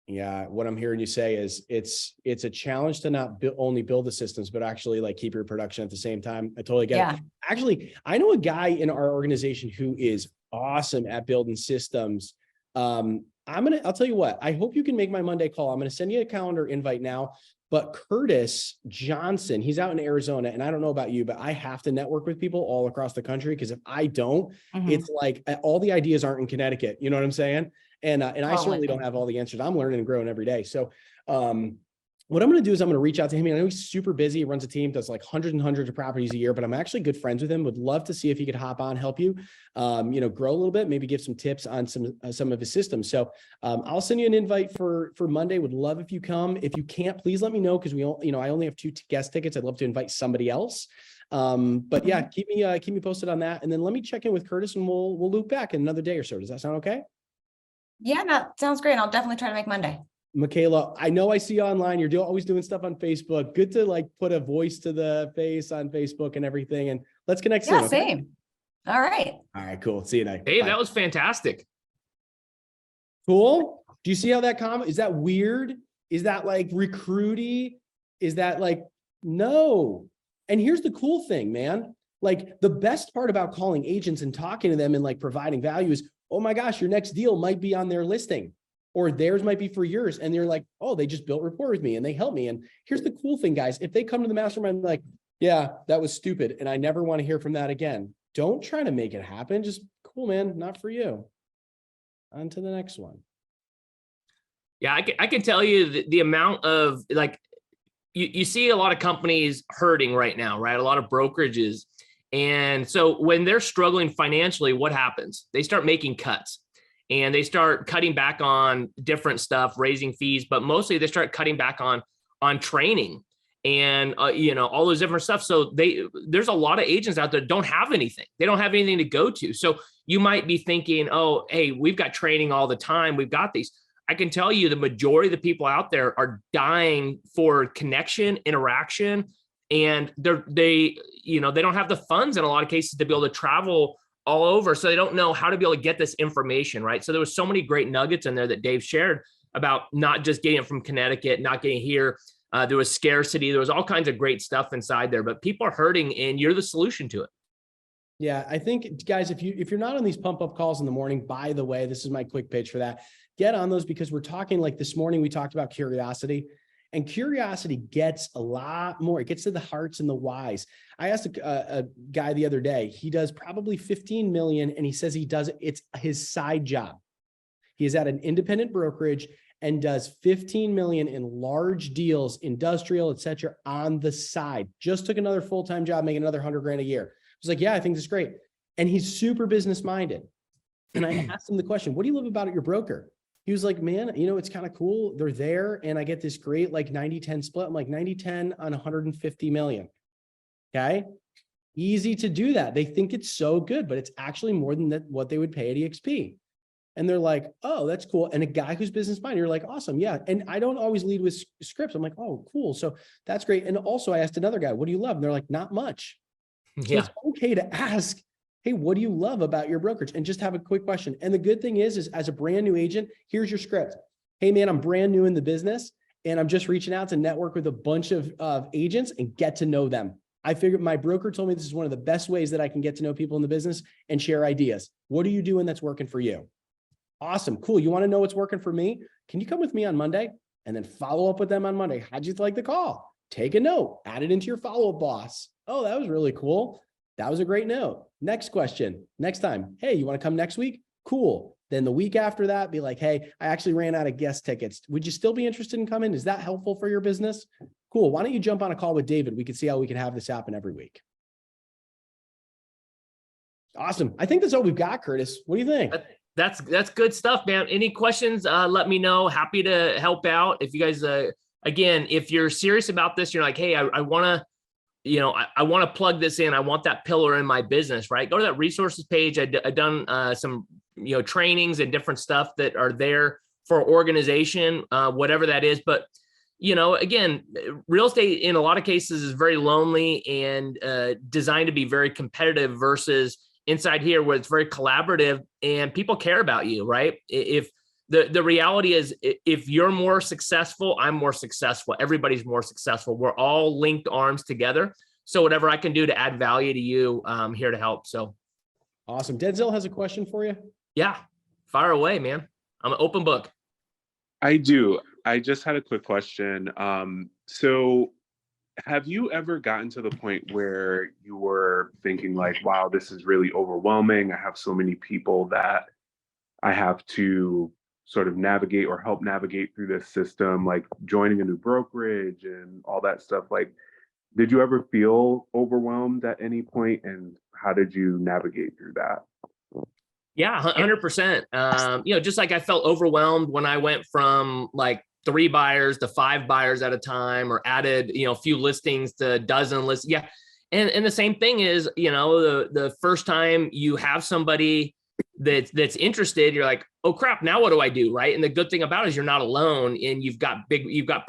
Yeah. What I'm hearing you say is it's a challenge to not only build the systems, but actually like keep your production at the same time. I totally get it. Actually, I know a guy in our organization who is awesome at building systems. I'll tell you what, I hope you can make my Monday call. I'm going to send you a calendar invite now. But Curtis Johnson, he's out in Arizona, and I don't know about you, but I have to network with people all across the country because if I don't, it's like all the ideas aren't in Connecticut. You know what I'm saying? And I certainly don't have all the answers. I'm learning and growing every day. So what I'm going to do is I'm going to reach out to him. I know he's super busy. He runs a team, does like hundreds and hundreds of properties a year, but I'm actually good friends with him. Would love to see if he could hop on, help you, grow a little bit, maybe give some tips on some of his systems. So I'll send you an invite for Monday. Would love if you come. If you can't, please let me know because I only have 2 guest tickets. I'd love to invite somebody else. But yeah, keep me posted on that. And then let me check in with Curtis and we'll loop back in another day or so. Does that sound okay? Yeah, no, sounds great. I'll definitely try to make Monday. Michaela, I know I see you online. You're always doing stuff on Facebook. Good to like put a voice to the face on Facebook and everything. And let's connect soon. Yeah, same. All right. All right, cool. See you tonight. Dave, Bye. that was fantastic. Cool. Do you see how that comment, is that weird? Is that like recruity? Is that like, no. And here's the cool thing, man. Like the best part about calling agents and talking to them and like providing value is, oh my gosh, your next deal might be on their listing. Or theirs might be for yours. And they're like, oh, they just built rapport with me and they helped me. And here's the cool thing, guys. If they come to the mastermind, like, yeah, that was stupid. And I never want to hear from that again. Don't try to make it happen. Just cool, man. Not for you. On to the next one. Yeah, I can tell you the amount of like, you see a lot of companies hurting right now, right? A lot of brokerages. And so when they're struggling financially, what happens? They start making cuts and they start cutting back on different stuff, raising fees, but mostly they start cutting back on training and all those different stuff. So there's a lot of agents out there that don't have anything. They don't have anything to go to. So you might be thinking, oh, hey, we've got training all the time. We've got these. I can tell you the majority of the people out there are dying for connection, interaction, and they don't have the funds in a lot of cases to be able to travel all over. So they don't know how to be able to get this information, right? So there was so many great nuggets in there that Dave shared about not just getting it from Connecticut, not getting here. There was scarcity. There was all kinds of great stuff inside there, but people are hurting and you're the solution to it. Yeah, I think, guys, if you're not on these pump up calls in the morning, by the way, this is my quick pitch for that. Get on those, because we're talking, like this morning, we talked about curiosity, and curiosity gets a lot more. It gets to the hearts and the whys. I asked a guy the other day, he does probably 15 million, and he says he does it. It's his side job. He is at an independent brokerage and does 15 million in large deals, industrial, et cetera, on the side. Just took another full-time job, making another 100 grand a year. I was like, yeah, I think this is great. And he's super business minded. And I asked him the question, what do you love about your broker? He was like, man, it's kind of cool. They're there. And I get this great, like 90-10 split. I'm like 90-10 on 150 million. Okay. Easy to do that. They think it's so good, but it's actually more than what they would pay at EXP. And they're like, oh, that's cool. And a guy who's business minded, you're like, awesome. Yeah. And I don't always lead with scripts. I'm like, oh, cool. So that's great. And also I asked another guy, what do you love? And they're like, not much. So it's okay to ask, hey, what do you love about your brokerage? And just have a quick question. And the good thing is as a brand new agent, here's your script. Hey man, I'm brand new in the business and I'm just reaching out to network with a bunch of agents and get to know them. I figured my broker told me this is one of the best ways that I can get to know people in the business and share ideas. What are you doing that's working for you? Awesome. Cool. You want to know what's working for me? Can you come with me on Monday? And then follow up with them on Monday. How'd you like the call? Take a note, add it into your follow-up boss. Oh, that was really cool. That was a great note. Next question. Next time. Hey, you want to come next week? Cool. Then the week after that, be like, hey, I actually ran out of guest tickets. Would you still be interested in coming? Is that helpful for your business? Cool. Why don't you jump on a call with David? We can see how we can have this happen every week. Awesome. I think that's all we've got, Curtis. What do you think? That's good stuff, man. Any questions? Let me know. Happy to help out. If you guys, again, if you're serious about this, you're like, hey, I want to, I want to plug this in. I want that pillar in my business, right? Go to that resources page. I've done some, trainings and different stuff that are there for organization, whatever that is. But, again, real estate in a lot of cases is very lonely and designed to be very competitive versus inside here where it's very collaborative and people care about you, right? If the reality is, if you're more successful, I'm more successful. Everybody's more successful. We're all linked arms together. So whatever I can do to add value to you, I'm here to help. So awesome. Denzel has a question for you. Yeah, fire away, man. I'm an open book. I do. I just had a quick question. So have you ever gotten to the point where you were thinking like, wow, this is really overwhelming. I have so many people that I have to sort of navigate or help navigate through this system, like joining a new brokerage and all that stuff. Like, did you ever feel overwhelmed at any point, and how did you navigate through that? Yeah, 100%. Just like I felt overwhelmed when I went from like 3 buyers to 5 buyers at a time, or added, a few listings to a dozen lists. Yeah. And the same thing is, the first time you have somebody that's interested, you're like, oh crap, now what do I do? Right. And the good thing about it is you're not alone, and you've got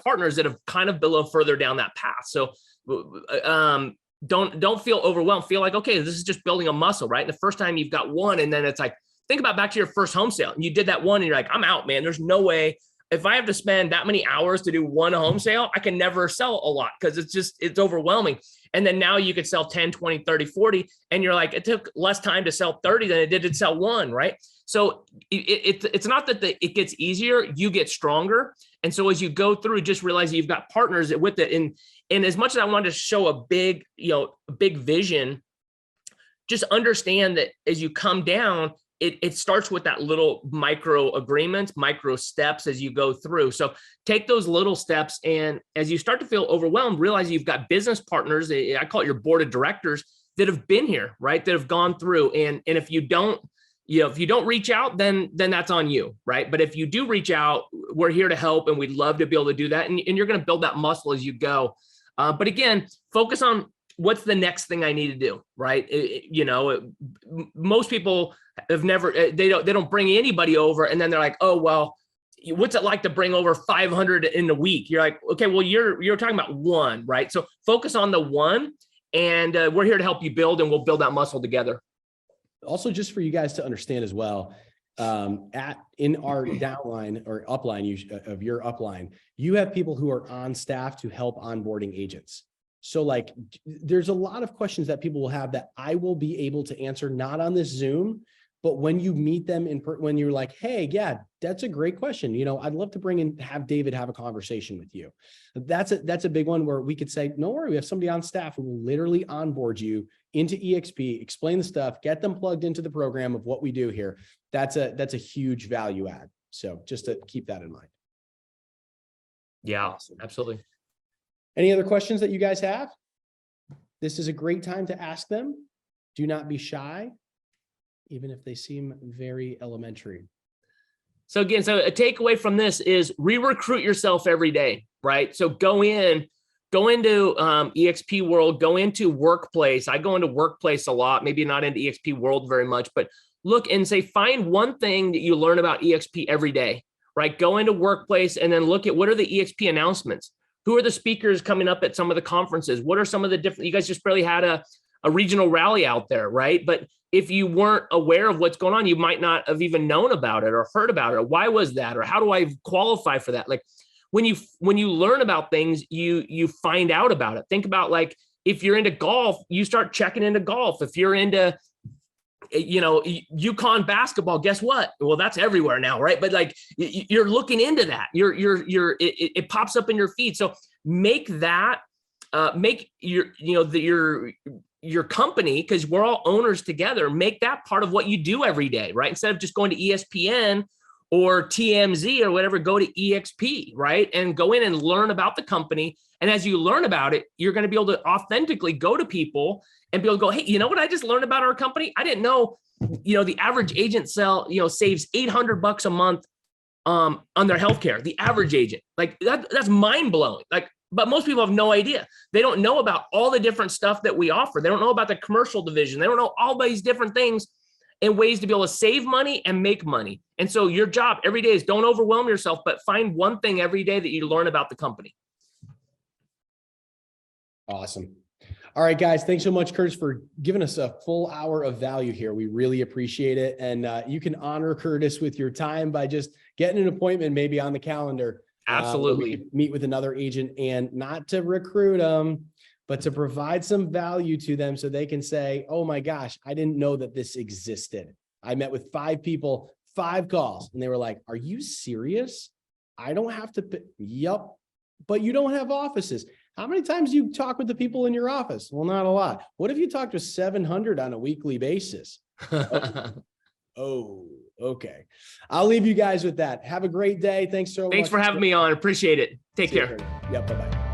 partners that have kind of below further down that path. So don't feel overwhelmed. Feel like, okay, this is just building a muscle, right? And the first time you've got one, and then it's like, think about back to your first home sale. And you did that one and you're like, I'm out, man. There's no way. If I have to spend that many hours to do one home sale, I can never sell a lot because it's overwhelming. And then now you could sell 10, 20, 30, 40. And you're like, it took less time to sell 30 than it did to sell one, right? So it's not that it gets easier, you get stronger. And so as you go through, just realize you've got partners with it. And as much as I wanted to show a big vision, just understand that as you come down, it starts with that little micro agreements, micro steps as you go through. So take those little steps. And as you start to feel overwhelmed, realize you've got business partners. I call it your board of directors that have been here, right? That have gone through. And if you don't, if you don't reach out, then that's on you, right? But if you do reach out, we're here to help, and we'd love to be able to do that. And you're going to build that muscle as you go. But again, focus on what's the next thing I need to do, right? Most people have never, they don't bring anybody over, and then they're like, oh, well, what's it like to bring over 500 in a week? You're like, okay, well, you're talking about one, right? So focus on the one, and we're here to help you build, and we'll build that muscle together. Also, just for you guys to understand as well, in our downline or upline of your upline, you have people who are on staff to help onboarding agents. So like, there's a lot of questions that people will have that I will be able to answer, not on this Zoom, but when you meet them when you're like, hey, yeah, that's a great question. I'd love to bring in, have David have a conversation with you. That's a big one where we could say, no worry, we have somebody on staff who will literally onboard you into EXP, explain the stuff, get them plugged into the program of what we do here. That's a huge value add. So just to keep that in mind. Yeah, Awesome. absolutely. Any other questions that you guys have? This is a great time to ask them. Do not be shy, even if they seem very elementary. So again, so a takeaway from this is re-recruit yourself every day, right? So go into EXP World, go into Workplace. I go into Workplace a lot, maybe not into EXP World very much, but look and say, find one thing that you learn about EXP every day, right? Go into Workplace and then look at what are the EXP announcements? Who are the speakers coming up at some of the conferences? What are some of the different, you guys just barely had a regional rally out there, right? But if you weren't aware of what's going on, you might not have even known about it or heard about it. Or why was that? Or how do I qualify for that? Like when you learn about things, you find out about it. Think about like, if you're into golf, you start checking into golf. If you're into, UConn basketball, guess what? Well, that's everywhere now, right? But like you're looking into that. It pops up in your feed. So make that, make your company, because we're all owners together, make that part of what you do every day, right? Instead of just going to ESPN or TMZ or whatever, go to EXP, right? And go in and learn about the company. And as you learn about it, you're going to be able to authentically go to people and be able to go, hey, you know what I just learned about our company? I didn't know, the average agent saves $800 a month on their healthcare. The average agent, like that's mind blowing. Like, but most people have no idea. They don't know about all the different stuff that we offer. They don't know about the commercial division. They don't know all these different things and ways to be able to save money and make money. And so your job every day is don't overwhelm yourself, but find one thing every day that you learn about the company. Awesome. All right, guys. Thanks so much, Curtis, for giving us a full hour of value here. We really appreciate it. And you can honor Curtis with your time by just getting an appointment maybe on the calendar. Absolutely. We could meet with another agent, and not to recruit them, but to provide some value to them so they can say, oh my gosh, I didn't know that this existed. I met with 5 people, 5 calls, and they were like, are you serious? I don't have to, yep, but you don't have offices. How many times do you talk with the people in your office? Well, not a lot. What if you talk to 700 on a weekly basis? Oh, okay. I'll leave you guys with that. Have a great day. Thanks so much. Thanks for having me on. Appreciate it. Take care. Yep. Bye-bye.